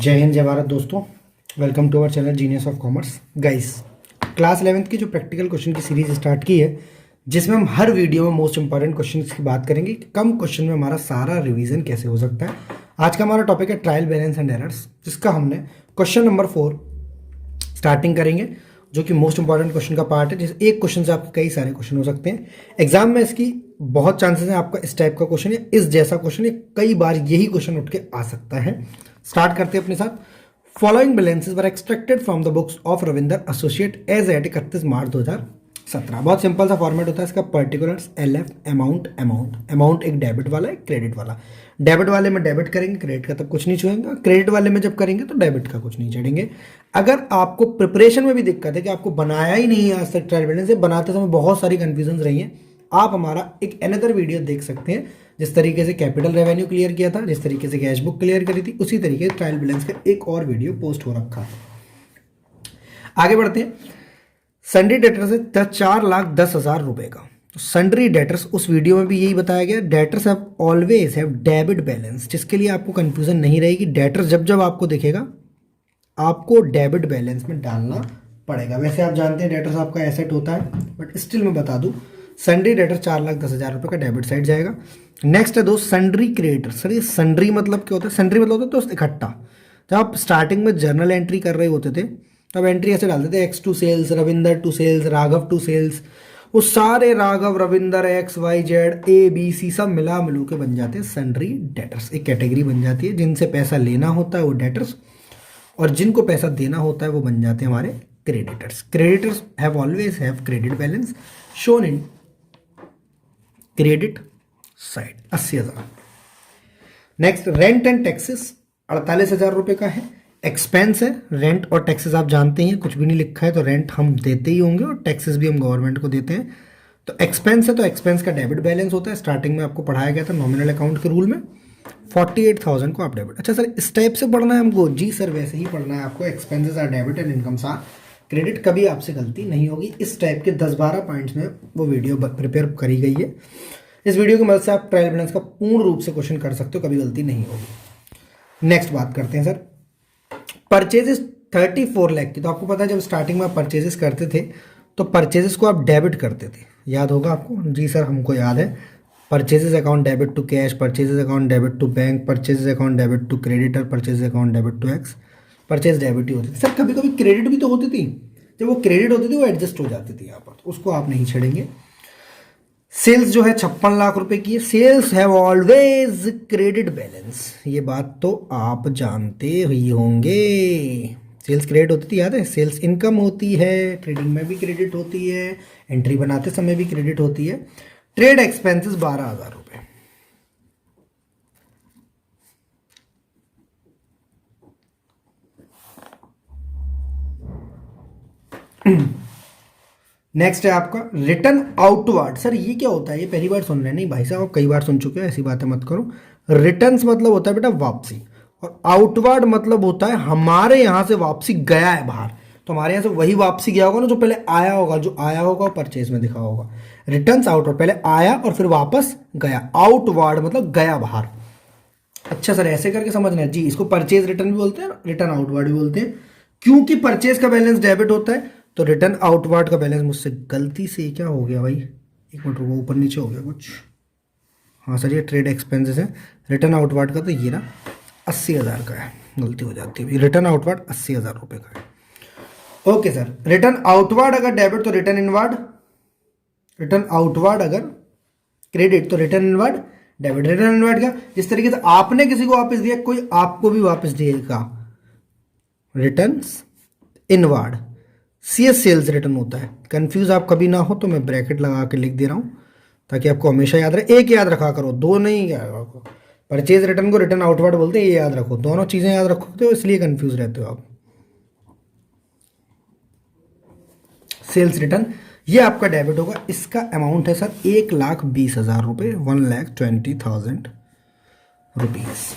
जय हिंद जय भारत दोस्तों, welcome to our channel genius of commerce. Guys, class 11th की जो प्रैक्टिकल क्वेश्चन की सीरीज स्टार्ट की है, जिसमें हम हर वीडियो में मोस्ट इंपॉर्टेंट क्वेश्चन की बात करेंगे कि कम क्वेश्चन में हमारा सारा रिवीजन कैसे हो सकता है। आज का हमारा टॉपिक है ट्रायल बैलेंस एंड एरर्स, जिसका हमने क्वेश्चन नंबर 4 स्टार्टिंग करेंगे, जो कि मोस्ट इंपॉर्टेंट क्वेश्चन का पार्ट है। जिस एक क्वेश्चन से आपके कई सारे क्वेश्चन हो सकते हैं एग्जाम में। इसकी बहुत चांसेस है आपका इस टाइप का क्वेश्चन या इस जैसा क्वेश्चन या कई बार यही क्वेश्चन उठ के आ सकता है। स्टार्ट करते हैं अपने साथ। Following balances were extracted from the books of Ravinder associate as at 31 March 2017। बहुत सिंपल सा फॉर्मेट होता है इसका। पर्टिकुलर्स, एलएफ, अमाउंट एक डेबिट वाला एक क्रेडिट वाला। डेबिट वाले में डेबिट करेंगे, क्रेडिट का तब कुछ नहीं छुएंगे। क्रेडिट वाले में जब करेंगे तो डेबिट का कुछ नहीं चढ़ेंगे। अगर आपको प्रिपरेशन में भी दिक्कत है कि आपको बनाया ही नहीं है आज तक ट्रायल बैलेंस, बनाते समय बहुत सारी कंफ्यूजन रही है, आप हमारा एक अनदर वीडियो देख सकते हैं। जिस तरीके से कैपिटल रेवेन्यू क्लियर किया था, जिस तरीके से कैश बुक क्लियर करी थी, उसी तरीके से ट्रायल बैलेंस का एक और वीडियो पोस्ट हो रखा है। आगे बढ़ते हैं। सन्ड्री डेटर्स है 4,10,000 रुपए का। तो सन्ड्री डेटर्स, उस वीडियो में भी यही बताया गया, debtors have always have debit balance, जिसके लिए आपको कंफ्यूजन नहीं रहेगी। डेटर्स जब जब आपको दिखेगा आपको डेबिट बैलेंस में डालना पड़ेगा। वैसे आप जानते हैं डेटर्स आपका एसेट होता है, बट स्टिल मैं बता दूं, सन्ड्री डेटर 4,10,000 रुपए का डेबिट साइड जाएगा। नेक्स्ट है दोस्त सन्ड्री क्रेडिटर। सर ये सन्ड्री मतलब क्या होता है? सन्ड्री मतलब होता है दोस्त इकट्ठा। जब आप स्टार्टिंग में जर्नल एंट्री कर रहे होते थे तब एंट्री ऐसे डालते थे, X to sales, Ravinder to sales, Raghav to sales. वो सारे Raghav, Ravinder, X Y Z A B C सब मिला मिलू के बन जाते हैं सन्ड्री डेटर्स। एक कैटेगरी बन जाती है। जिनसे पैसा लेना होता है वो डेटर्स, और जिनको पैसा देना होता है वो बन जाते हैं हमारे creditors. Creditors have always have credit balance shown in credit side 80,000। Next, rent and taxes 48,000 रुपए का है। एक्सपेंस है, रेंट और टैक्सेस आप जानते हैं, कुछ भी नहीं लिखा है तो रेंट हम देते ही होंगे और टैक्सेस भी हम गवर्नमेंट को देते हैं। तो एक्सपेंस है, तो एक्सपेंस का डेबिट बैलेंस होता है। स्टार्टिंग में आपको पढ़ाया गया था नॉमिनल अकाउंट के रूल में। 48,000 को आप डेबिट। अच्छा सर, इस टाइप से पढ़ना है हमको? जी सर, वैसे ही पढ़ना है आपको। Expenses are debit and incomes are credit. कभी आपसे गलती नहीं होगी। इस टाइप के 10-12 पॉइंट्स में वो वीडियो प्रिपेयर करी गई है। इस वीडियो की मदद से आप ट्रायल बैलेंस का पूर्ण रूप से क्वेश्चन कर सकते हो, कभी गलती नहीं होगी। नेक्स्ट बात करते हैं सर, परचेजेस 34 लाख की। तो आपको पता है जब स्टार्टिंग में आप परचेजेस करते थे तो परचेजेस को आप डेबिट करते थे, याद होगा आपको? जी सर, हमको याद है। Purchases account debit to cash, purchases account debit to bank, purchases account debit to creditor, purchases account debit to X. Purchase debit ही होती थी सर। कभी कभी क्रेडिट भी तो होती थी। जब वो क्रेडिट होती थी वो एडजस्ट हो जाती थी यहाँ पर, तो उसको आप नहीं छेड़ेंगे। सेल्स जो है 56 लाख रुपए की है। Cells have always credit balance, ये बात तो आप जानते ही होंगे। सेल्स क्रेडिट होती थी, याद है? सेल्स इनकम होती है, ट्रेडिंग में भी क्रेडिट होती है, एंट्री बनाते समय भी क्रेडिट होती है। ट्रेड एक्सपेंसेस 12,000 रुपए। नेक्स्ट है आपका रिटर्न आउटवर्ड। सर ये क्या होता है? ये पहली बार सुन रहे हैं? नहीं भाई साहब, आप कई बार सुन चुके हो, ऐसी बातें मत करो। रिटर्न्स मतलब होता है बेटा वापसी, और आउटवर्ड मतलब होता है हमारे यहां से वापसी गया है बाहर। तो हमारे यहां से वही वापसी गया होगा ना जो पहले आया होगा, जो आया होगा वो परचेज में दिखा होगा। रिटर्न्स आउटवर्ड, पहले आया और फिर वापस गया। आउटवर्ड मतलब गया बाहर। अच्छा सर, ऐसे करके समझना है जी। इसको परचेज रिटर्न भी बोलते हैं, रिटर्न आउटवर्ड भी बोलते हैं, क्योंकि परचेज का बैलेंस डेबिट होता है। तो रिटर्न आउटवर्ड का बैलेंस मुझसे गलती से क्या हो गया भाई, एक मिनट रुको, ऊपर नीचे हो गया कुछ। हाँ सर, ये ट्रेड एक्सपेंसेस है। रिटर्न आउटवर्ड का तो ये ना 80,000 का है, गलती हो जाती है। रिटर्न आउटवर्ड 80,000 रुपए का है। ओके सर, रिटर्न आउटवर्ड अगर डेबिट तो रिटर्न इनवर्ड, रिटर्न आउटवर्ड अगर क्रेडिट तो return inward debit. Return inward का जिस तरीके से आपने किसी को वापस दिया, कोई आपको भी वापस देगा। Return inward CS sales return होता है। कंफ्यूज आप कभी ना हो तो मैं ब्रैकेट लगा के लिख दे रहा हूं ताकि आपको हमेशा याद रहे। एक याद रखा करो, दो नहीं। परचेज रिटर्न को रिटर्न आउटवर्ड बोलते हैं, ये याद रखो। दोनों चीजें याद रखोगे तो इसलिए कंफ्यूज रहते हो आप। सेल्स रिटर्न ये आपका डेबिट होगा। इसका अमाउंट है सर 1,20,000 रुपए, 1,20,000 रुपीज।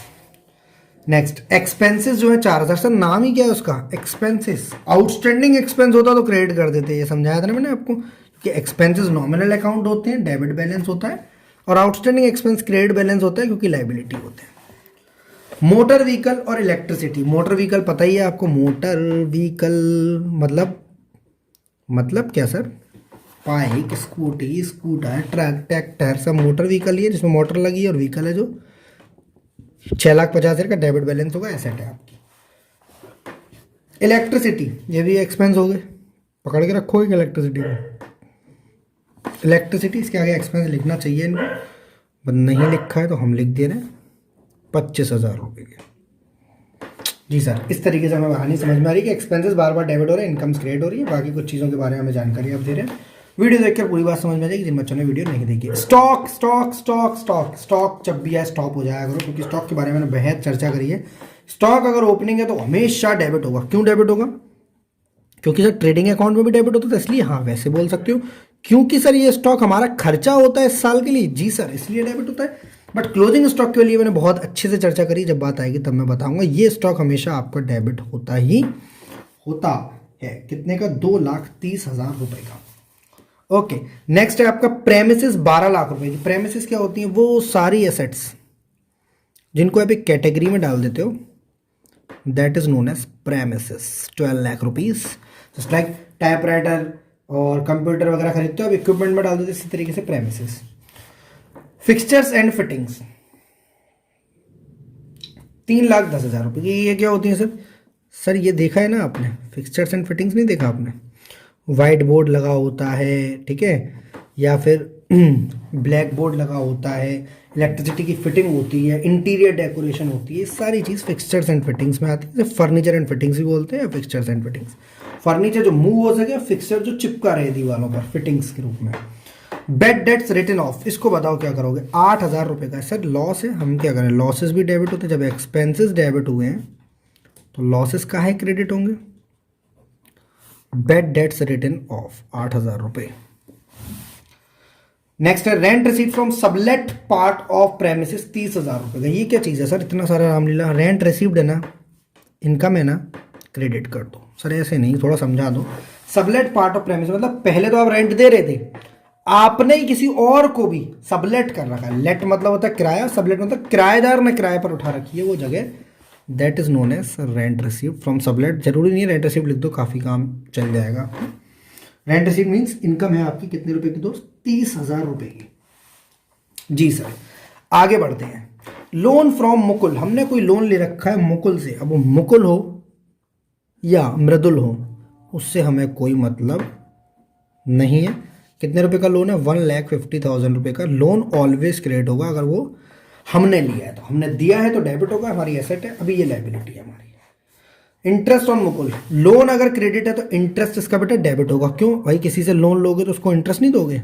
नेक्स्ट, एक्सपेंसेस जो है 4,000। सर नाम ही क्या है उसका? एक्सपेंसेस। आउटस्टैंडिंग एक्सपेंस होता तो क्रेडिट कर देते, ये समझाया था ना मैंने आपको कि एक्सपेंसेस नॉमिनल अकाउंट होते हैं, डेबिट बैलेंस होता है, और आउटस्टैंडिंग एक्सपेंस क्रेडिट बैलेंस होता है क्योंकि लायबिलिटी होते हैं। मोटर व्हीकल और इलेक्ट्रिसिटी। मोटर व्हीकल पता ही है आपको, मोटर व्हीकल मतलब क्या sir? Bike, scooty, scooter, truck, tractor, सब मोटर व्हीकल ही है जिसमें मोटर लगी है, और व्हीकल है जो 6,50,000 का डेबिट बैलेंस होगा, एसेट है आपकी। इलेक्ट्रिसिटी, ये भी एक्सपेंस हो गए, पकड़ के रखो इलेक्ट्रिसिटी को। इलेक्ट्रिसिटी, इसके आगे एक्सपेंस लिखना चाहिए इनको, बट नहीं लिखा है तो हम लिख दे रहे हैं 25,000 रुपये के। जी सर, इस तरीके से हमें कहानी समझ में आ रही है कि एक्सपेंसेस बार बार डेबिट हो रहे हैं, इनकम्स क्रिएट हो रही है। बाकी कुछ चीज़ों के बारे में हमें जानकारी आप दे रहे हैं। वीडियो देखकर पूरी बात समझ में आ जाएगी, जिन बच्चों ने वीडियो नहीं देखी। Stock stock stock stock stock जब भी है स्टॉप हो जाया करो, क्योंकि स्टॉक के बारे में मैंने बेहद चर्चा करी है। स्टॉक अगर ओपनिंग है तो हमेशा डेबिट होगा। क्यों डेबिट होगा? क्योंकि सर ट्रेडिंग अकाउंट में भी डेबिट होता है, तो इसलिए हाँ वैसे बोल सकते हो। क्योंकि सर ये स्टॉक हमारा खर्चा होता है इस साल के लिए, जी सर, इसलिए डेबिट होता है। बट क्लोजिंग स्टॉक के लिए मैंने बहुत अच्छे से चर्चा करी, जब बात आएगी तब मैं बताऊंगा। ये स्टॉक हमेशा आपका डेबिट होता ही होता है। कितने का? 2,30,000 रुपए का। ओके, नेक्स्ट है आपका प्रेमिसेस, 12 लाख रुपए की। प्रेमिसेस क्या होती हैं? वो सारी एसेट्स जिनको आप एक कैटेगरी में डाल देते हो, that is known as premises. 12 lakh rupees, just like typewriter और कंप्यूटर वगैरह खरीदते हो, अब इक्विपमेंट में डाल देते हो, इसी तरीके से प्रेमिसेस। फिक्सचर्स एंड फिटिंग्स, 3,10,000 रुपये की। ये क्या होती है सर? सर ये देखा है ना आपने, फिक्सचर्स एंड फिटिंग्स नहीं देखा आपने? वाइट बोर्ड लगा होता है, ठीक है, या फिर ब्लैक बोर्ड लगा होता है, इलेक्ट्रिसिटी की फिटिंग होती है, इंटीरियर डेकोरेशन होती है, सारी चीज़ फिक्सचर्स एंड फिटिंग्स में आती है। फर्नीचर एंड फिटिंग्स भी बोलते हैं, फिक्सचर्स एंड फिटिंग्स। फर्नीचर जो मूव हो सके, फिक्सचर जो चिपका रहे दीवारों पर, फिटिंग्स के रूप में। बेड डेट्स रिटन ऑफ, इसको बताओ क्या करोगे? 8,000 रुपये का। सर लॉस है, हम क्या करें? लॉसेस भी डेबिट होते हैं। जब एक्सपेंसेस डेबिट हुए हैं तो लॉसेस काहे क्रेडिट होंगे? बेड डेट्स रिटन ऑफ 8,000 रुपये। नेक्स्ट है rent receipt from sublet part of premises, 30,000 रुपये का। ये क्या चीज़ है सर? इतना सारा रामलीला। रेंट रिसीव्ड है ना, इनकम है ना, क्रेडिट कर दो। सर ऐसे नहीं, थोड़ा समझा दो। सबलेट पार्ट ऑफ प्रेमिसेस मतलब पहले तो आप रेंट दे रहे थे, आपने ही किसी और को भी सबलेट कर रखा है। लेट मतलब होता है किराया, सबलेट मतलब किराएदार ने किराए पर उठा रखी है वो जगह, that is known as rent received from sublet. जरूरी नहीं है रेंट रिसीव्ड लिख दो, काफ़ी काम चल जाएगा। रेंट रिसीव्ड मीन्स इनकम है आपकी कितने रुपए की दोस्त? 30,000 रुपए की। जी सर, आगे बढ़ते हैं। लोन फ्रॉम मुकुल, हमने कोई लोन ले रखा है मुकुल से। अब वो मुकुल हो या मृदुल हो, उससे हमें कोई मतलब नहीं है। कितने रुपए का लोन है? 1,50,000 रुपये का लोन ऑलवेज क्रेडिट होगा। अगर वो हमने लिया है तो, हमने दिया है तो डेबिट होगा, हमारी एसेट है। अभी ये लायबिलिटी है हमारी। इंटरेस्ट ऑन मुकुल, लोन अगर क्रेडिट है तो इंटरेस्ट इसका बेटा डेबिट होगा। क्यों भाई? किसी से लोन लोगे तो उसको इंटरेस्ट नहीं दोगे?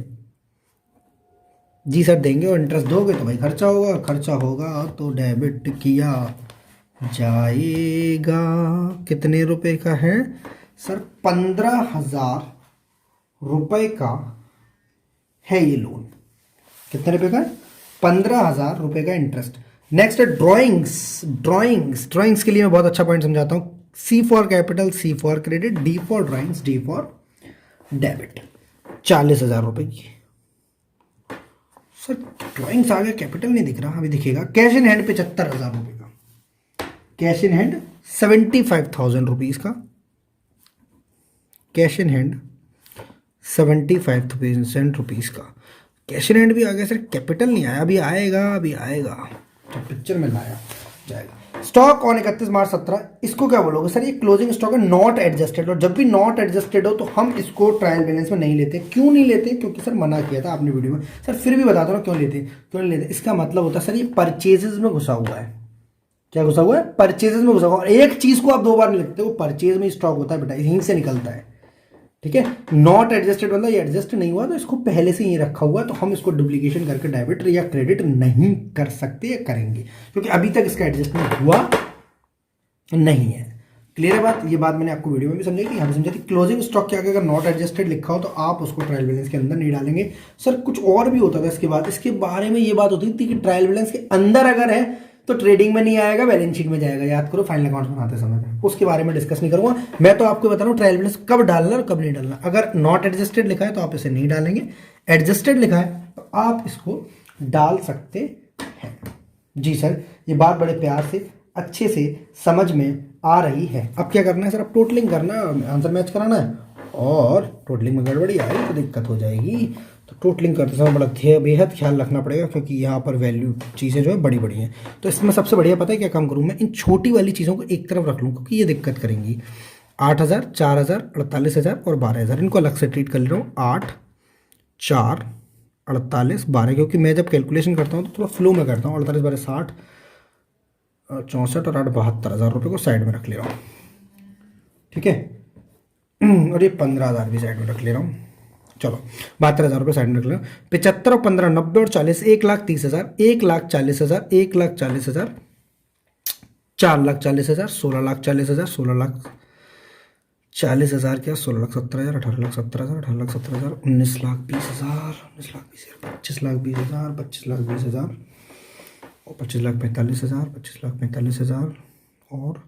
जी सर देंगे, और इंटरेस्ट दोगे तो भाई खर्चा होगा, और खर्चा होगा तो डेबिट किया जाएगा। कितने रुपए का है सर? 15,000 रुपए का है ये लोन। कितने रुपए का? 15,000 रुपए का इंटरेस्ट। नेक्स्ट है ड्राइंग्स। ड्राइंग्स के लिए मैं बहुत अच्छा पॉइंट समझाता हूँ। C for capital, C for credit, D for drawings, D for debit. 40,000 रुपए की। सर ड्राइंग्स आ गया, कैपिटल नहीं दिख रहा, अभी दिखेगा। कैश इन हैंड 75,000 रुपए का। कैश इन हैंड 75,000 रुपीज का। कैश इन हैंड 75,000 रुपीज का। कैश इन हैंड भी आ गया सर, कैपिटल नहीं आया। अभी आएगा, अभी आएगा, तो पिक्चर में लाया जाएगा। स्टॉक ऑन 31 मार्च 17, इसको क्या बोलोगे सर? ये क्लोजिंग स्टॉक है, नॉट एडजस्टेड। और जब भी नॉट एडजस्टेड हो तो हम इसको ट्रायल बैलेंस में नहीं लेते। क्यों नहीं लेते? क्योंकि सर मना किया था आपने वीडियो में। सर फिर भी बता दो ना क्यों लेते, क्यों नहीं लेते। इसका मतलब होता है सर ये परचेजेस में घुसा हुआ है। क्या घुसा हुआ है? परचेजेस में घुसा हुआ है। और एक चीज को आप दो बार नहीं लिखते, वो परचेज में स्टॉक होता है बेटा, यहीं से निकलता है। ठीक है, नॉट एडजस्टेड मतलब ये एडजस्ट नहीं हुआ तो इसको पहले से ही रखा हुआ है, तो हम इसको डुप्लीकेशन करके डेबिट या क्रेडिट नहीं कर सकते या करेंगे, क्योंकि अभी तक इसका एडजस्टमेंट हुआ नहीं है। क्लियर है बात? ये बात मैंने आपको वीडियो में भी समझाई थी, यहाँ पे समझाई थी। क्लोजिंग स्टॉक के आगे अगर नॉट एडजस्टेड लिखा हो तो आप उसको ट्रायल बैलेंस के अंदर नहीं डालेंगे। सर कुछ और भी होता था इसके बाद, इसके बारे में ये बात होती थी कि ट्रायल बैलेंस के अंदर अगर है तो ट्रेडिंग में नहीं आएगा, बैलेंस शीट में जाएगा। याद करो फाइनल अकाउंट बनाते समय में, उसके बारे में डिस्कस नहीं करूंगा। मैं तो आपको बता रहा हूँ ट्रायल बैलेंस कब डालना और कब नहीं डालना। अगर नॉट एडजस्टेड लिखा है तो आप इसे नहीं डालेंगे, एडजस्टेड लिखा है तो आप इसको डाल सकते हैं। जी सर, ये बात बड़े प्यार से अच्छे से समझ में आ रही है। अब क्या करना है सर, अब टोटलिंग करना है, आंसर मैच कराना है, और टोटलिंग में गड़बड़ी आई तो दिक्कत हो जाएगी। तो टोटलिंग करते समय बड़ा बेहद ख्याल रखना पड़ेगा, क्योंकि यहाँ पर वैल्यू चीज़ें जो है बड़ी बड़ी हैं। तो इसमें सबसे बढ़िया पता है क्या काम करूँ मैं, इन छोटी वाली चीज़ों को एक तरफ रख लूँ, क्योंकि ये दिक्कत करेंगी। 8,000, 4,000, 48,000 और 12,000, इनको अलग से ट्रीट कर ले रहा हूँ। 8, 4, 48, 12, क्योंकि मैं जब कैलकुलेशन करता हूँ तो थोड़ा फ्लो में करता हूँ। 48 12 60, 64 और 8 72,000 रुपये को साइड में रख ले रहा हूँ, ठीक है। और ये 15,000 भी साइड में रख ले रहा हूँ। चलो 72,000 रुपये साइड में रख ले रहा हूँ। 75 और 15, 90 और 40, 1,30,000, 1,40,000, 1,40,000, 4,40,000, 16,40,000, 16,40,000 क्या, 16,70,000, 18,70,000, 18,70,000, 19,20,000, 19,20,000, 25,20,000, 25,20,000 और 25,45,000, 25,45,000 और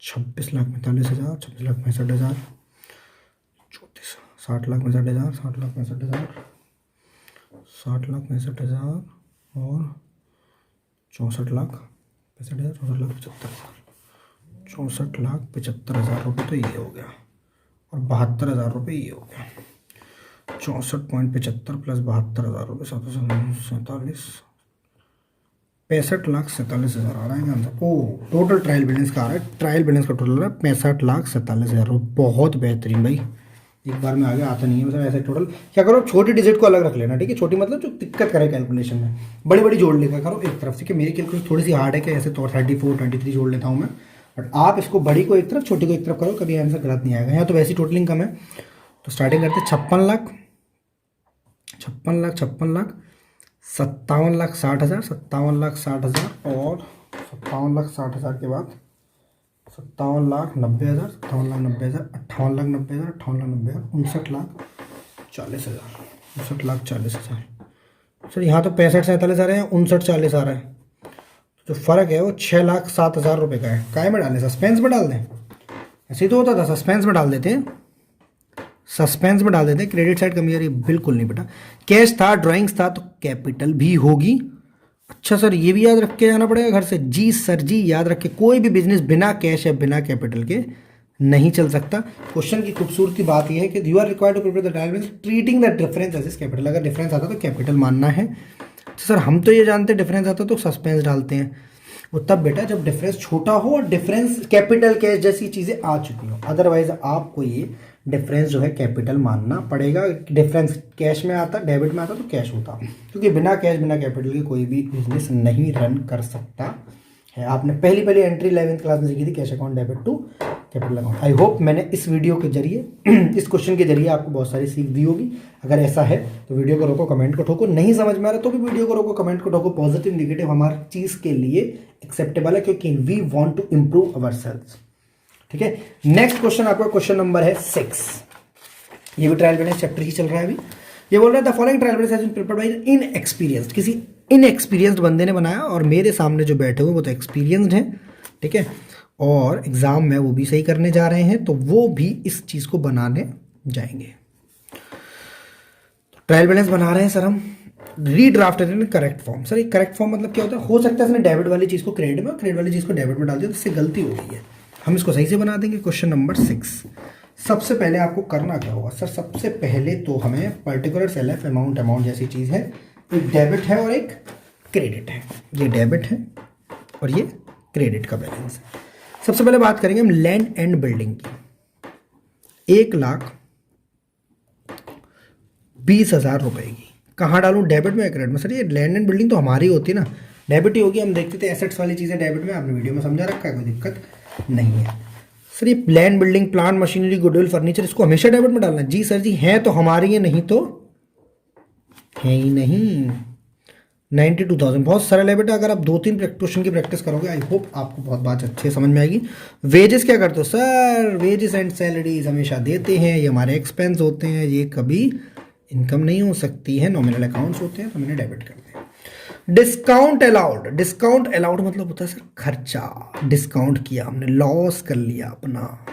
26,45,000, 26,65,000, 34, 60,65,000, 60,65,000, 60,65,000 और 64,65,000, 64,75,000, 64,75,000 रुपये तो ये हो गया, और 72,000 रुपये ये हो गया। 64.75 प्लस 72,000 रुपये, 747, 65,47,000 आ रहा है आंसर। ओ टोटल ट्रायल बैलेंस का आ रहा है, ट्रायल बैलेंस का टोटल आ रहा है 65,47,000 रुपये। बहुत बेहतरीन भाई, एक बार में आगे आता नहीं है मतलब ऐसे। टोटल क्या करो, छोटी डिजिट को अलग रख लेना, ठीक है। छोटी मतलब जो दिक्कत करे कैलकुलेशन में, बड़ी बड़ी जोड़ लेकर करो एक तरफ से, कि मेरी कैलकुलेशन थोड़ी सी हार्ड है कि ऐसे तो 34 23 जोड़ लेता हूँ मैं, बट आप इसको बड़ी को एक तरफ छोटी को एक तरफ करो, कभी आंसर गलत नहीं आएगा। यहाँ तो वैसी टोटलिंग कम है। तो स्टार्टिंग करते 56 लाख, 56 लाख, 56 लाख, 57,60,000, 57,60,000 और 57,60,000 के बाद 57,90,000, 57,90,000, 58,90,000, 58,90,000, 59,40,000, 59,40,000। सर यहाँ तो 65,47 आ रहे हैं, 59,40 आ रहा है। जो फ़र्क है वो 6,07,000 रुपये का है। काय में डालें, सस्पेंस में डाल दें? ऐसे ही तो होता था, सस्पेंस में डाल देते हैं, सस्पेंस में डाल देते हैं। क्रेडिट साइड कमी आ रही है, बिल्कुल नहीं बेटा। कैश था, ड्राइंग्स था, तो कैपिटल भी होगी। अच्छा सर ये भी याद रख के जाना पड़ेगा घर से। जी सर जी, याद रख के, कोई भी बिजनेस बिना कैश या बिना कैपिटल के नहीं चल सकता। क्वेश्चन की खूबसूरती बात यह है कि you are required to prepare the trial balance treating the difference as capital. अगर डिफरेंस आता तो कैपिटल मानना है। तो सर हम तो ये जानते हैं डिफरेंस आता तो सस्पेंस डालते हैं। वो तब बेटा जब डिफरेंस छोटा हो और डिफरेंस कैपिटल कैश जैसी चीज़ें आ चुकी हो, अदरवाइज आपको ये डिफरेंस जो है कैपिटल मानना पड़ेगा। डिफरेंस कैश में आता, डेबिट में आता तो कैश होता, क्योंकि बिना कैश बिना कैपिटल के कोई भी बिजनेस नहीं रन कर सकता है। आपने पहली एंट्री 11th क्लास में सीखी थी, cash account debit to capital account. I hope मैंने इस वीडियो के जरिए इस क्वेश्चन के जरिए आपको बहुत सारी सीख दी होगी। अगर ऐसा है तो वीडियो को रोको, कमेंट को ठोको। नहीं समझ में आ रहा तो भी वीडियो को रोको, कमेंट को ठोको। पॉजिटिव निगेटिव हमारी चीज़ के लिए एक्सेप्टेबल है, क्योंकि we want to improve our sales, ठीक है। नेक्स्ट क्वेश्चन आपका क्वेश्चन नंबर है 6। ये भी ट्रायल बैलेंस चैप्टर ही चल रहा है अभी। ये बोल रहा है the following trial balance has been prepared by inexperienced. किसी इनएक्सपीरियंस्ड बंदे ने बनाया, और मेरे सामने जो बैठे हुए वो तो एक्सपीरियंस्ड हैं, ठीक है। और एग्जाम में वो भी सही करने जा रहे हैं, तो वो भी इस चीज़ को बनाने जाएंगे। तो ट्रायल बैलेंस बना रहे हैं सर हम, रीड्राफ्टेड इन करेक्ट फॉर्म। सर ये करेक्ट फॉर्म मतलब क्या होता है? हो सकता है इसने डेबिट वाली चीज़ को क्रेडिट में, क्रेडिट वाली चीज़ को डेबिट में डाल दिया, तो इससे गलती हो गई है। हम इसको सही से बना देंगे। Question number 6। सबसे पहले आपको करना क्या होगा सर? सबसे पहले तो हमें पर्टिकुलर सेल एफ अमाउंट जैसी चीज़ है, एक डेबिट है और एक क्रेडिट है। ये डेबिट है और ये क्रेडिट का बैलेंस है। सबसे पहले बात करेंगे हम लैंड एंड बिल्डिंग की। 1,20,000 रुपए की। कहाँ डालूं, डेबिट में या क्रेडिट में? सर ये लैंड एंड बिल्डिंग तो हमारी होती है ना, डेबिट ही होगी। हम देखते थे एसेट्स वाली चीज़ें डेबिट में, आपने वीडियो में समझा रखा है, कोई दिक्कत नहीं है। सर ये land building, plant machinery, goodwill, furniture, इसको हमेशा डेबिट में डालना है? जी सर जी, है तो हमारी है, नहीं तो है ही नहीं। 92,000 बहुत सरल है बेटा। अगर आप 2-3 क्वेश्चन की प्रैक्टिस करोगे, आई होप आपको बहुत बात अच्छे समझ में आएगी। वेजेस क्या करते हो सर? वेजेस एंड सैलरीज हमेशा देते हैं, ये हमारे एक्सपेंस होते हैं, ये कभी इनकम नहीं हो सकती है, नॉमिनल अकाउंट्स होते हैं, तो मैंने डेबिट कर दिया। डिस्काउंट अलाउड, डिस्काउंट अलाउड मतलब होता है सर खर्चा, डिस्काउंट किया हमने, लॉस कर लिया अपना।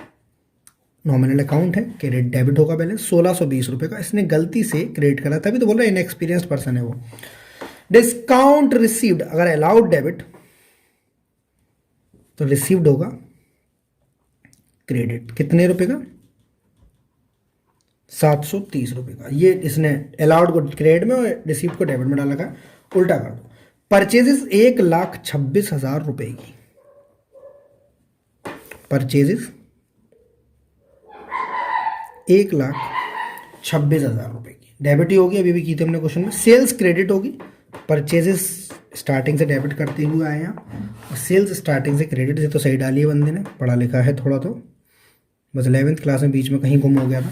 नॉमिनल अकाउंट है, क्रेडिट डेबिट होगा बैलेंस 1,620 रुपये का। इसने गलती से क्रेडिट करा, तभी तो बोल रहा है इनएक्सपीरियंस्ड पर्सन है वो। डिस्काउंट रिसीव्ड, अगर अलाउड डेबिट तो रिसीव्ड होगा क्रेडिट कितने रुपए का, 730 रुपये का। ये इसने अलाउड को क्रेडिट में और रिसीव्ड को डेबिट में डाला का, उल्टा कर दो। परचेजेस 1,26,000 रुपए की, परचेजेस 1,26,000 रुपए की डेबिट ही होगी, अभी भी की थी हमने क्वेश्चन में। सेल्स क्रेडिट होगी, परचेजेस स्टार्टिंग से डेबिट करते हुए आए हैं, और सेल्स स्टार्टिंग से क्रेडिट से तो सही डाली है बंदे ने, पढ़ा लिखा है थोड़ा तो, बस 11th क्लास में बीच में कहीं गुम हो गया था।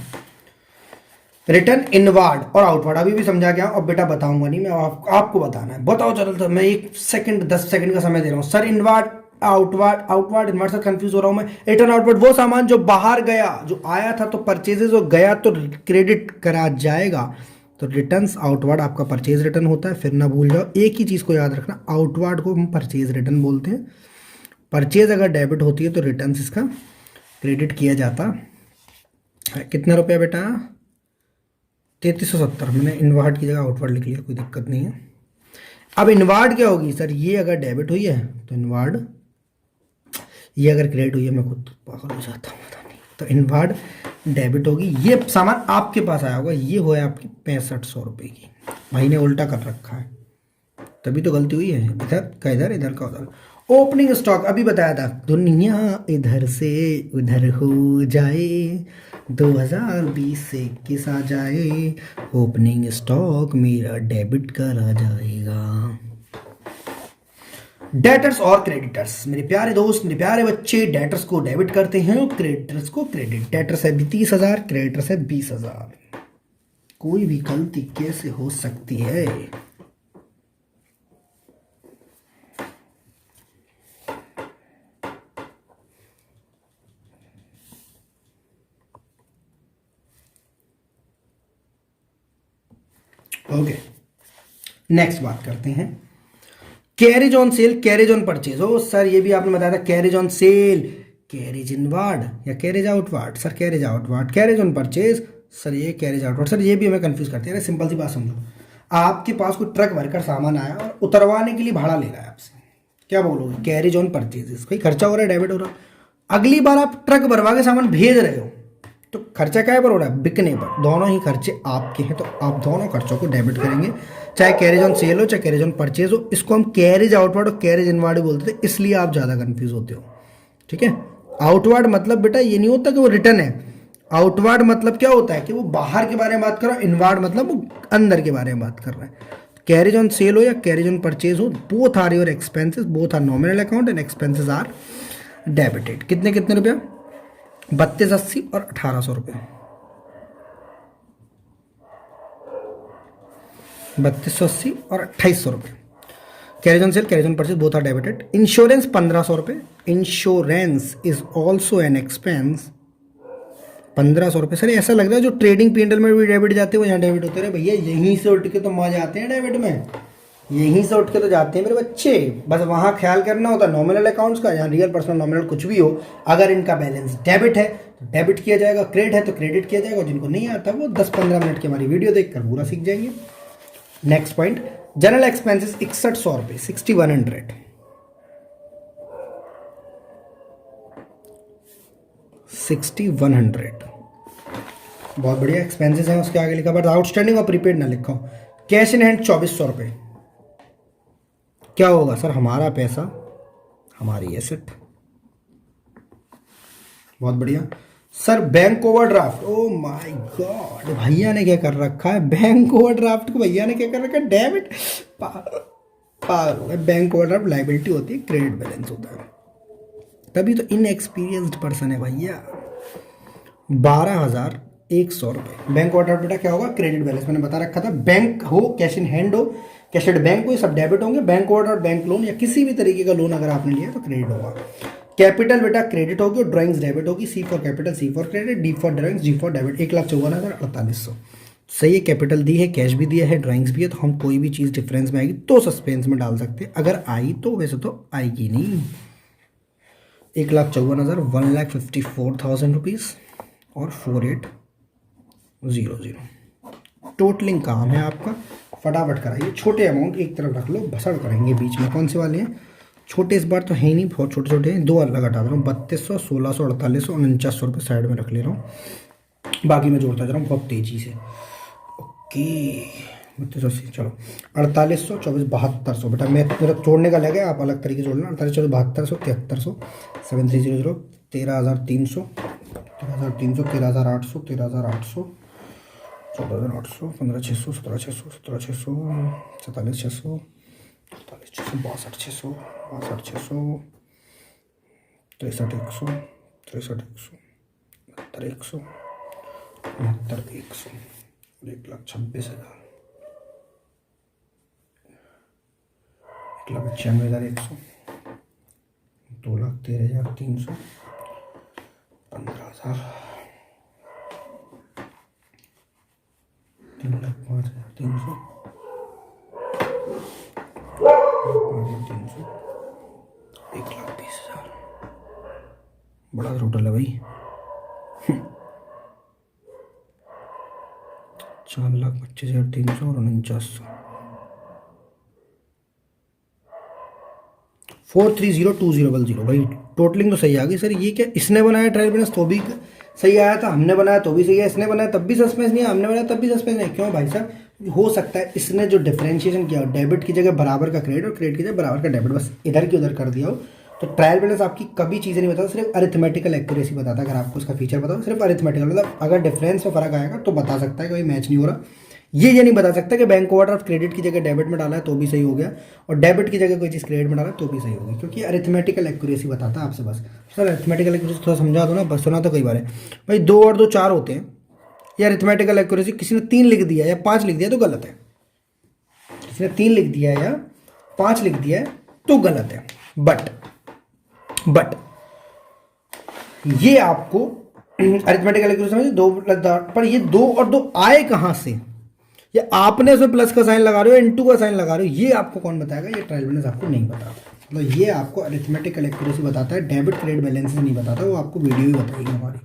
रिटर्न इनवार्ड और आउटवार्ड अभी भी समझा गया, अब बेटा बताऊंगा नहीं मैं, आपको बताना है। बताओ चलो, तो मैं 1 सेकंड 10 सेकंड का समय दे रहा हूँ। सर इनवार्ड आउटवार्ड इनवार्ड से कंफ्यूज हो रहा हूं मैं। रिटर्न आउटवार्ड वो सामान जो बाहर गया, जो आया था तो परचेजेस, और गया तो क्रेडिट करा जाएगा। तो रिटर्न्स आउटवार्ड आपका परचेज रिटर्न होता है। फिर ना भूल जाओ, एक ही चीज को याद रखना, आउटवार्ड को हम परचेज रिटर्न बोलते हैं। परचेज अगर डेबिट होती है तो रिटर्न्स इसका क्रेडिट किया जाता है। कितना रुपया बेटा, 3370। मैंने इनवार्ड की जगह आउटवार्ड लिख लिया, कोई दिक्कत नहीं है। अब इनवार्ड क्या होगी सर, ये अगर डेबिट हुई है तो इनवार्ड, ये अगर क्रेडिट हुई है, मैं खुद पागल हो जाता हूँ पता नहीं, तो इनवार्ड डेबिट होगी। ये सामान आपके पास आया होगा, ये हुआ आपकी 6500 रुपये की, भाई ने उल्टा कर रखा है, तभी तो गलती हुई है। इधर का इधर, इधर का उधर। ओपनिंग स्टॉक अभी बताया था, दुनिया इधर से उधर हो जाए, 2020 से किस आ जाए, ओपनिंग स्टॉक मेरा डेबिट करा जाएगा। डेटर्स और क्रेडिटर्स, मेरे प्यारे दोस्त, मेरे प्यारे बच्चे, डेटर्स को डेबिट करते हैं और क्रेडिटर्स को क्रेडिट। डेटर्स है 30,000, क्रेडिटर्स है 20,000। कोई भी गलती कैसे हो सकती है। ओके, नेक्स्ट बात करते हैं carriage on sale, carriage on purchase. ओ सर ये भी आपने बताया था, carriage on sale, carriage inward या carriage outward. Sir carriage outward, carriage on purchase, sir ये कैरेज आउटवार्ड। सर ये भी हमें कंफ्यूज करते हैं। सिंपल सी बात समझो, आपके पास कोई ट्रक भरकर सामान आया और उतरवाने के लिए भाड़ा ले रहा है आपसे, क्या बोलोगे, कैरेज ऑन परचेज। कोई खर्चा हो रहा है, डेबिट हो रहा है। अगली बार आप ट्रक भरवा के सामान भेज रहे हो तो खर्चा क्या पर हो रहा है, बिकने पर। दोनों ही खर्चे आपके हैं, तो आप दोनों खर्चों को डेबिट करेंगे, चाहे कैरेज ऑन सेल हो चाहे कैरेज ऑन परचेज हो। इसको हम कैरेज आउटवार्ड और कैरेज इनवार्ड बोलते थे, इसलिए आप ज़्यादा कंफ्यूज होते हो। ठीक है, आउटवार्ड मतलब बेटा ये नहीं होता कि वो रिटर्न है। आउटवार्ड मतलब क्या होता है कि वो बाहर के बारे में बात कर रहा है, इनवार्ड मतलब वो अंदर के बारे में बात कर रहा है। कैरेज ऑन सेल हो या कैरेज ऑन परचेज हो, both are your expenses, both are nominal account and expenses are debited. कितने कितने रुपया, 3280 और 1800 रुपये, 3280 और 2800 रुपये। Carriage on sale, carriage on purchase, both are debited. Insurance 1500 रुपये, insurance is also an expense, 1500 रुपये। सर ऐसा लग रहा है जो ट्रेडिंग पीएनएल में भी डेबिट जाते हैं वो यहाँ डेबिट होते रहे। भैया यहीं से उठ के तो वहाँ जाते हैं डेबिट में, यहीं से उठ के तो जाते हैं मेरे बच्चे। बस वहाँ ख्याल करना होता है नॉमिनल अकाउंट्स का, या रियल पर्सनल नॉमिनल कुछ भी हो, अगर इनका बैलेंस डेबिट है तो डेबिट किया जाएगा, क्रेडिट है तो क्रेडिट किया जाएगा। जिनको नहीं आता वो 10-15 मिनट की हमारी वीडियो देखकर पूरा सीख जाएंगे। नेक्स्ट पॉइंट, जनरल एक्सपेंसेस 6100 रुपये, 6100, 6100, बहुत बढ़िया एक्सपेंसेस हैं। उसके आगे लिखा, बट आउटस्टैंडिंग और प्रीपेड ना लिखा हो। कैश इन हैंड 2400 रुपये, क्या होगा सर, हमारा पैसा हमारी एसेट, बहुत बढ़िया। Sir bank overdraft, O my God, भैया ने क्या कर रखा है, बैंक ओवरड्राफ्ट को भैया ने क्या कर रखा है, डेबिट। बैंक ओवरड्राफ्ट लाइबिलिटी होती है, क्रेडिट बैलेंस होता है, तभी तो इनएक्सपीरियंस्ड पर्सन है भैया। 12,100 रुपये। बैंक ओवरड्राफ्ट बेटा क्या होगा, क्रेडिट बैलेंस, मैंने बता रखा था। बैंक हो, कैश इन हैंड हो, कैश एट बैंक हो, ये सब डेबिट होंगे। बैंक ओवरड्राफ्ट, बैंक लोन या किसी भी तरीके का लोन अगर आपने लिया तो क्रेडिट होगा। कैपिटल बेटा क्रेडिट होगी और ड्राइंग्स डेबिट होगी। C for capital, C for credit, D for drawings, G for debit. 1,54,4800 सही है। कैपिटल दी है, कैश भी दिया है, ड्राइंग्स भी है, तो हम कोई भी चीज़ डिफरेंस में आएगी तो सस्पेंस में डाल सकते हैं, अगर आई तो, वैसे तो आएगी नहीं। 1,54,000, 1,54,000 रुपीज़ और 4800। टोटलिंग काम है आपका, फटाफट कराइए। छोटे अमाउंट एक तरफ रख लो, भसड़ करेंगे बीच में। कौन से वाले हैं, छोटे इस बार तो है ही नहीं, बहुत छोटे छोटे हैं, दो अलग हटा दे रहा हूँ, 3200, 1600, 4800 और 4900 रुपये साइड में रख ले रहा हूँ, बाकी मैं जोड़ता जा रहा हूँ बहुत तेज़ी से। ओके 3280, चलो 4800, 24, 7200, बेटा मैं मेरा जोड़ने का लगे, आप अलग तरीके से जोड़ना, 48, 7200, 7300, 7300, 13300, 13300, 13800, 13800, 14800, 15600, 17600, 17600, 47600, 47600, 62600, 62600, 63100, 63100, 69100, 1,26,000, 1,96,100, 2,13,300, 15,000, 3,05,300, 5,300, 1,20,000, बड़ा टोटल है भाई। 4,25,300 और 4900, 4302000 भाई, टोटलिंग तो सही आ गई सर। ये क्या इसने बनाया ट्रायल बैलेंस तो भी सही आया था, हमने बनाया तो भी सही है, इसने बनाया तब भी सस्पेंस नहीं है, हमने बनाया तब भी सस्पेंस नहीं। क्यों भाई साहब? हो सकता है इसने जो डिफरेंशिएशन किया, डेबिट की जगह बराबर का क्रेडिट और क्रेडिट की जगह बराबर का डेबिट, बस इधर की उधर कर दिया हो। तो ट्रायल बैलेंस आपकी कभी चीज़ें नहीं बताता, सिर्फ अरिथमेटिकल एक्यूरेसी बताता है। अगर आपको उसका फीचर बताओ, सिर्फ अरिथमेटिकल, मतलब अगर डिफरेंस में फर्क आएगा तो बता सकता है कि भाई मैच नहीं हो रहा। ये नहीं बता सकता कि बैंक ओवरड्राफ्ट क्रेडिट की जगह डेबिट में डाला है तो भी सही हो गया, और डेबिट की जगह कोई चीज़ क्रेडिट में डाला है तो भी सही होगी, क्योंकि अरिथमेटिकल एक्यूरेसी बताता है आपसे। बस सर अरिथमेटिकल एक्यूरेसी थोड़ा समझा दो ना, बस सुना तो कई बार है भाई, 2 और 2 4 होते हैं। या अरिथमेटिकल एक्यूरेसी किसी ने 3 लिख दिया या 5 लिख दिया तो गलत है, किसी ने 3 लिख दिया या 5 लिख दिया है तो गलत है। बट ये आपको अरिथमेटिकल एक्यूरेसी समझे, 2 + 2, पर ये 2 और 2 आए कहां से? या आपने उसमें प्लस का साइन लगा रहे हो, इनटू का साइन लगा रहे हो, ये आपको कौन बताएगा? ये ट्रायल बैलेंस आपको नहीं बताता। मतलब ये आपको अरिथमेटिकल एक्यूरेसी बताता है, डेबिट क्रेडिट बैलेंस नहीं बताता, वो आपको वीडियो ही बताएगी हमारी।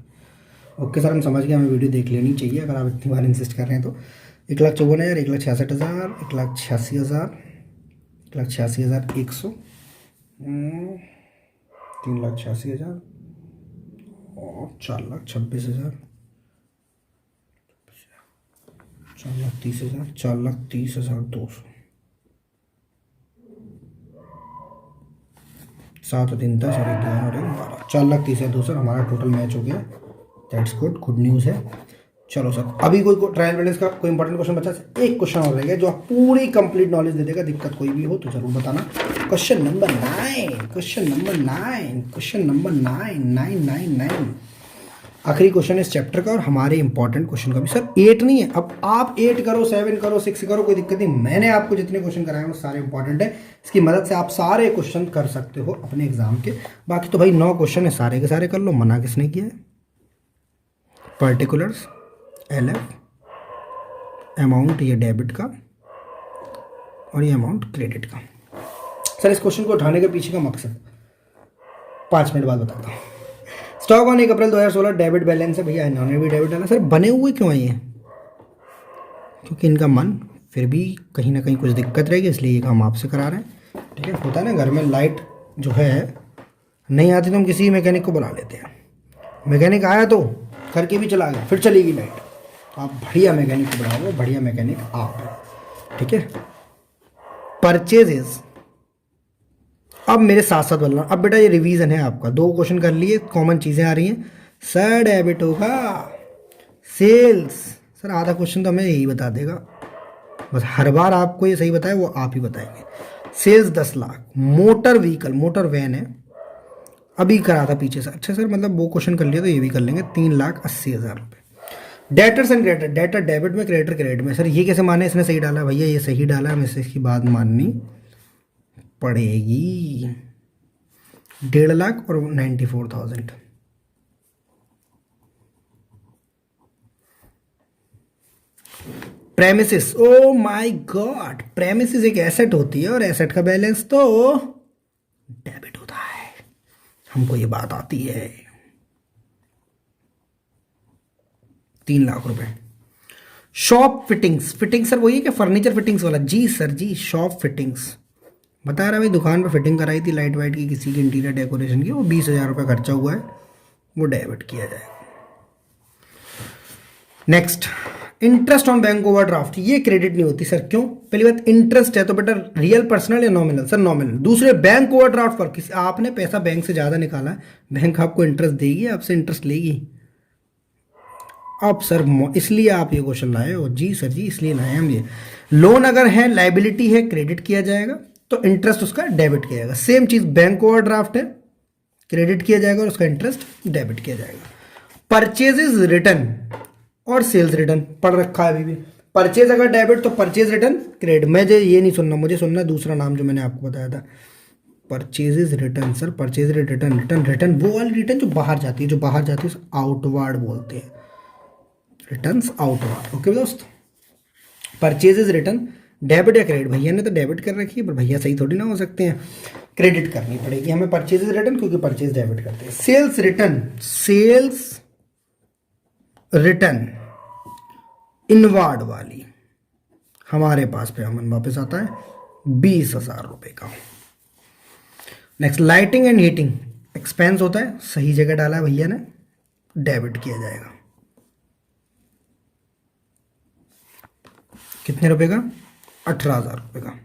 ओके सर हम समझ गए, हमें वीडियो देख लेनी चाहिए अगर आप इतनी बार इंसिस्ट कर रहे हैं तो। 1,54,000, 1,66,000, 1,86,000, 1,86,100, 3,86,000 और 4,26,000, 4,30,000, 4,30,200, 7 दिन 10 और 1 और 12, 4,30,200 हमारा टोटल मैच हो गया। दैट्स गुड न्यूज़ है। चलो सर अभी कोई ट्रायल बैलेंस का कोई इंपॉर्टेंट क्वेश्चन बचा, एक क्वेश्चन और रह गया जो आप पूरी कंप्लीट नॉलेज दे देगा। दिक्कत कोई भी हो तो जरूर बताना। क्वेश्चन नंबर 9 आखिरी क्वेश्चन इस चैप्टर का और हमारे इंपॉर्टेंट क्वेश्चन का भी। सर 8 नहीं है, अब आप 8 करो, 7 करो, 6 करो, कोई दिक्कत नहीं। मैंने आपको जितने क्वेश्चन कराए वो सारे इंपॉर्टेंट है, इसकी मदद से आप सारे क्वेश्चन कर सकते हो अपने एग्जाम के। बाकी तो भाई 9 क्वेश्चन है, सारे के सारे कर लो, मना किसने किया है। पर्टिकुलर्स, LF, अमाउंट ये डेबिट का और ये अमाउंट क्रेडिट का। सर इस क्वेश्चन को उठाने के पीछे का मकसद 5 मिनट बाद बताता हूँ। Stock on 1 April 2016 debit balance है भैया, इन्होंने भी डेबिट डाला। सर बने हुए क्यों है ये? क्योंकि इनका मन फिर भी कहीं ना कहीं कुछ दिक्कत रहेगी, इसलिए ये काम आपसे करा रहे हैं। ठीक है, होता है ना घर में लाइट जो है नहीं आती तो हम किसी मैकेनिक को बुला लेते हैं, मैकेनिक आया तो करके भी चला गया, फिर चलेगी लाइट। तो आप बढ़िया मैकेनिक को बुलाओ, बढ़िया मैकेनिक आप। ठीक है, परचेजेस अब मेरे साथ साथ बोल रहा हूँ। अब बेटा ये रिवीजन है आपका, 2 क्वेश्चन कर लिए, कॉमन चीज़ें आ रही हैं। सर डेबिट होगा, सेल्स, सर आधा क्वेश्चन तो हमें यही बता देगा, बस हर बार आपको ये सही बताए वो आप ही बताएंगे। Sales 10 lakh, motor vehicle, motor van है, अभी करा था पीछे से। अच्छा सर मतलब वो क्वेश्चन कर लिया तो ये भी कर लेंगे, 3,80,000 रुपये। Debtors and creditor, debtor debit में, क्रेडिटर क्रेडिट में। सर ये कैसे माने? इसने सही डाला भैया, ये सही डाला, हमें इसकी बात माननी पड़ेगी। 1.5 लाख और 94,000। Premises, O my God, premises एक एसेट होती है और एसेट का बैलेंस तो डेबिट होता है, हमको ये बात आती है। 3 लाख रुपए। शॉप फिटिंग्स, फिटिंग सर वही है क्या, फर्नीचर फिटिंग्स वाला? जी सर जी, शॉप फिटिंग्स बता रहा भाई दुकान पे फिटिंग कराई थी लाइट वाइट की किसी की इंटीरियर डेकोरेशन की, वो 20,000 रुपये खर्चा हुआ है, वो डेबिट किया जाएगा। Next, interest on bank overdraft, ये क्रेडिट नहीं होती सर। क्यों? पहली बात, इंटरेस्ट है तो बेटा रियल पर्सनल या नॉमिनल? Sir nominal. दूसरे, बैंक ओवरड्राफ्ट पर किसी आपने पैसा बैंक से ज़्यादा निकाला है, बैंक आपको इंटरेस्ट देगी, आपसे इंटरेस्ट लेगी? अब सर इसलिए आप ये क्वेश्चन लाए हो? जी सर जी, इसलिए लाए हम ये। लोन अगर है, लाइबिलिटी है, क्रेडिट किया जाएगा, तो इंटरेस्ट उसका डेबिट किया जाएगा। सेम चीज़ बैंक ओवरड्राफ्ट है, क्रेडिट किया जाएगा और उसका इंटरेस्ट डेबिट किया जाएगा। परचेजेज रिटर्न और सेल्स रिटर्न पढ़ रखा है अभी भी। परचेज अगर डेबिट तो परचेज रिटर्न क्रेडिट। मुझे ये नहीं सुनना, मुझे सुनना दूसरा नाम जो मैंने आपको बताया था, purchases return. Sir purchase return, return वो वाली रिटर्न जो बाहर जाती है, जो बाहर जाती है आउटवर्ड बोलते हैं, रिटर्न्स आउटवर्ड। ओके दोस्त, परचेजेज रिटर्न डेबिट या क्रेडिट? भैया ने तो डेबिट कर रखी है, पर भैया सही थोड़ी ना हो सकते हैं, क्रेडिट करनी पड़ेगी हमें परचेजेज रिटर्न, क्योंकि परचेज डेबिट करते हैं। Sales return, sales return inward वाली हमारे पास पे अमन वापस आता है 20,000 रुपये का। Next, lighting and heating expense होता है, सही जगह डाला है भैया ने, डेबिट किया जाएगा। कितने रुपए का? 18,000 रुपये का।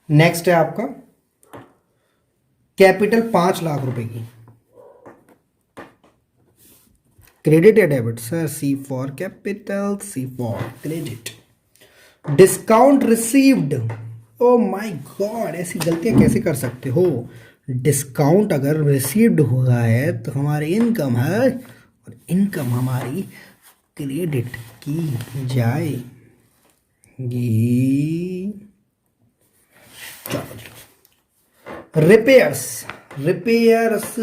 नेक्स्ट है आपका कैपिटल 5 लाख रुपए की, क्रेडिट या debit? Sir C for capital, C for credit. Discount received, oh my God, ऐसी गलतियां कैसे कर सकते हो? डिस्काउंट अगर रिसीव्ड हुआ है तो हमारी इनकम है, और इनकम हमारी क्रेडिट की जाएगी। चलो जी, repairs, repairs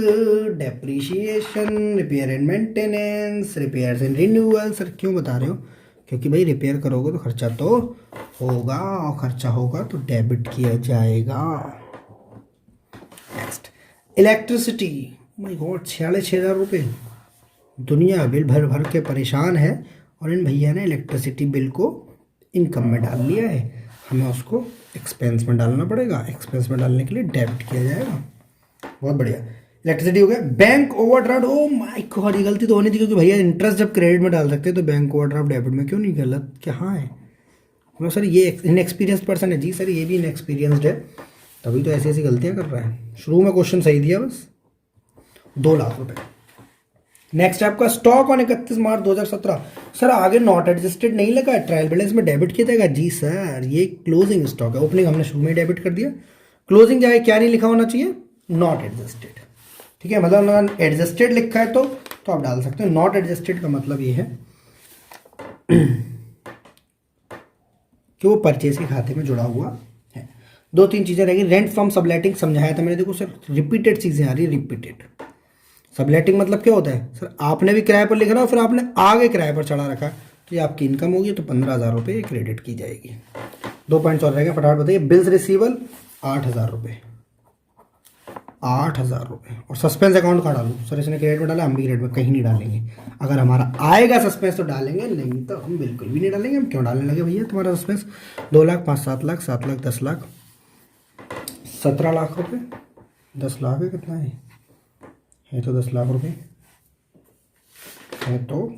depreciation, repair and maintenance, repairs and renewal. Sir क्यों बता रहे हो? क्योंकि भाई रिपेयर करोगे तो खर्चा तो होगा, और खर्चा होगा तो डेबिट किया जाएगा। नेक्स्ट, इलेक्ट्रिसिटी, माय गॉड 6,500 रुपये। दुनिया बिल भर भर के परेशान है, और इन भैया ने इलेक्ट्रिसिटी बिल को इनकम में डाल लिया है, हमें उसको एक्सपेंस में डालना पड़ेगा। एक्सपेंस में डालने के लिए डेबिट किया जाएगा। बहुत बढ़िया, इलेक्ट्रिसिटी हो गया। Bank overdraft, O my God, ये गलती तो होनी थी, क्योंकि भैया इंटरेस्ट जब क्रेडिट में डाल सकते हैं तो बैंक ओवरड्राफ्ट डेबिट में क्यों नहीं? गलत कहाँ है? मतलब सर ये इनएक्सपीरियंस्ड पर्सन है। जी सर, ये भी इनएक्सपीरियंस्ड है, तभी तो ऐसी ऐसी गलतियाँ कर रहा है। शुरू में क्वेश्चन सही दिया बस, 2 लाख रुपए। नेक्स्ट आपका स्टॉक ऑन 31 मार्च 2017। सर आगे नॉट एडजस्टेड नहीं लगा है, ट्रायल बैलेंस में डेबिट किया जाएगा? जी सर, ये क्लोजिंग स्टॉक है, ओपनिंग हमने शुरू में डेबिट कर दिया। क्लोजिंग जाए क्या नहीं लिखा होना चाहिए? Not adjusted. ठीक है, मतलब एडजस्टेड लिखा है तो आप डाल सकते हो। नॉट एडजस्टेड का मतलब ये है कि वो परचेज के खाते में जुड़ा हुआ है। 2-3 चीज़ें रहेगी। रेंट फ्रॉम सबलेटिंग समझाया था मैंने, देखो सर रिपीटेड चीज़ें आ रही है, रिपीटेड। सबलेटिंग मतलब क्या होता है? सर आपने भी किराए पर लिखा ना, फिर आपने आगे किराए पर चढ़ा रखा, तो ये आपकी इनकम होगी, तो 15,000 रुपये क्रेडिट की जाएगी। 2 पॉइंट्स और रहेंगे, फटाफट बताइए। बिल्स रिसीवल 8,000 रुपये, 8,000 रुपये। और सस्पेंस अकाउंट कहाँ डालूँ? सर इसने क्रेडिट में डाला, हम भी क्रेडिट में कहीं नहीं डालेंगे। अगर हमारा आएगा सस्पेंस तो डालेंगे, नहीं तो हम बिल्कुल भी नहीं डालेंगे। हम क्यों डालने लगे भैया तुम्हारा सस्पेंस? 2 लाख, 5, 7 लाख, 7 लाख, 10 लाख, 17 लाख रुपये। 10 लाख है, कितना है तो 10 लाख रुपये है, तो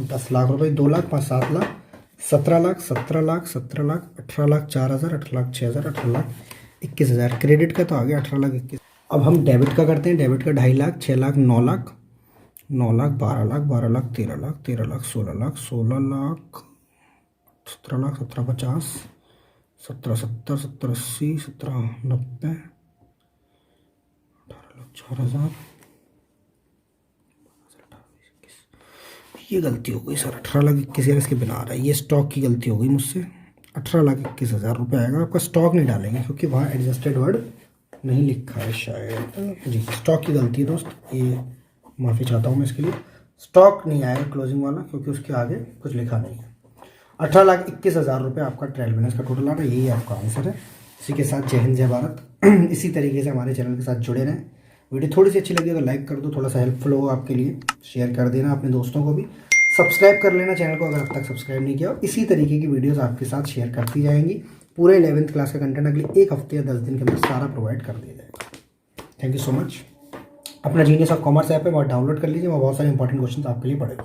10 लाख रुपये। 2 लाख, 5, 7 लाख, 17 लाख, 17 लाख, 17 लाख, 18 लाख 4,000, 18 लाख 6,000, 18 लाख 21,000। क्रेडिट का तो आ गया 18 लाख 21। अब हम डेबिट का करते हैं। डेबिट का 2.5 लाख, 6 लाख, 9 लाख, 9 लाख, 12 लाख, 12 लाख, 13 लाख, 13 लाख, 16 लाख, 16 लाख, 17 लाख, 17, 50, 17, 70, 70, 80, 17, 90, 18 लाख 4,000। ये गलती हो गई सर, 18 लाख 21,000 इसके बिना आ रहा है, ये स्टॉक की गलती हो गई मुझसे। 18 लाख 21,000 रुपये आएगा आपका। स्टॉक नहीं डालेंगे क्योंकि वहाँ एडजस्टेड वर्ड नहीं लिखा है शायद। जी स्टॉक की गलती है दोस्त, ये माफ़ी चाहता हूँ मैं इसके लिए। स्टॉक नहीं आएगा क्लोजिंग वाला, क्योंकि उसके आगे कुछ लिखा नहीं है। 18 लाख 21,000 रुपये आपका ट्रायल बैलेंस का टोटल आ रहा है, यही आपका आंसर है। इसी के साथ जय हिंद जय भारत। इसी तरीके से हमारे चैनल के साथ जुड़े रहें। वीडियो थोड़ी सी अच्छी लगी तो लाइक कर दो, थोड़ा सा हेल्पफुल होगा आपके लिए। शेयर कर देना अपने दोस्तों को भी। सब्सक्राइब कर लेना चैनल को अगर अब तक सब्सक्राइब नहीं किया हो। इसी तरीके की वीडियोस आपके साथ शेयर करती जाएंगी। पूरे 11th क्लास का कंटेंट अगले एक हफ्ते या 10 दिन के अंदर सारा प्रोवाइड कर दिया जाएगा। Thank you so much. अपना जीनियस ऑफ कॉमर्स ऐप है, वहाँ डाउनलोड कर लीजिए, वहाँ बहुत सारे इंपॉर्टेंट क्वेश्चन आपके लिए पड़ेगा।